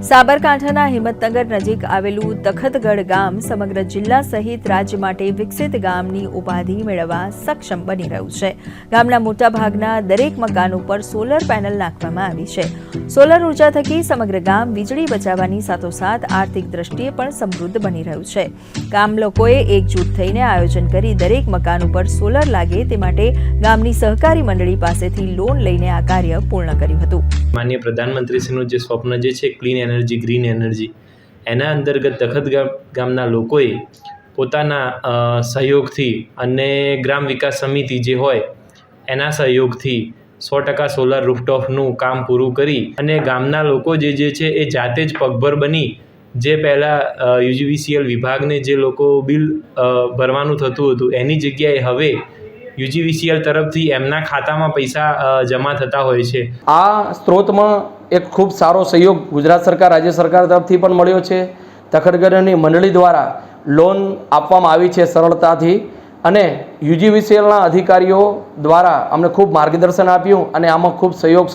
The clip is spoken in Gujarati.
સાબરકાંઠાના હિંમતનગર નજીક આવેલું તખતગઢ ગામ સમગ્ર જિલ્લા સહિત રાજ્ય માટે વિકસિત ગામની ઉપાધિ મેળવવા સક્ષમ બની રહ્યું છે। ગામના મોટાભાગના દરેક મકાન ઉપર સોલર પેનલ નાખવામાં આવી છે। સોલર ઉર્જા થકી સમગ્ર ગામ વીજળી બચાવવાની સાથોસાથ આર્થિક દ્રષ્ટિએ પણ સમૃદ્ધ બની રહ્યું છે। ગામ લોકોએ એકજૂટ થઈને આયોજન કરી દરેક મકાન ઉપર સોલર લાગે તે માટે ગામની સહકારી મંડળી પાસેથી લોન લઈને આ કાર્ય પૂર્ણ કર્યું હતું। માનનીય પ્રધાનમંત્રીશ્રીનું જે સ્વપ્ન જે છે ક્લીન એનર્જી ગ્રીન એનર્જી, એના અંતર્ગત તખતગઢ ગામના લોકોએ પોતાના સહયોગથી અને ગ્રામ વિકાસ સમિતિ જે હોય એના સહયોગથી 100% સોલર રૂફટોપનું કામ પૂરું કરી અને ગામના લોકો જે છે એ જાતે જ પગભર બની જે પહેલાં યુજીવીસીએલ વિભાગને જે લોકો બિલ ભરવાનું થતું હતું એની જગ્યાએ હવે યુજીવીસીએલ તરફથી એમના ખાતામાં પૈસા જમા થતા હોય છે। આ સ્ત્રોતમાં એક ખૂબ સારો સહયોગ ગુજરાત સરકાર રાજ્ય સરકાર તરફથી પણ મળ્યો છે। તખતગઢની મંડળી દ્વારા લોન આપવામાં આવી છે સરળતાથી અને યુજીવીસીએલના અધિકારીઓ દ્વારા અમને ખૂબ માર્ગદર્શન આપ્યું અને આમાં ખૂબ સહયોગ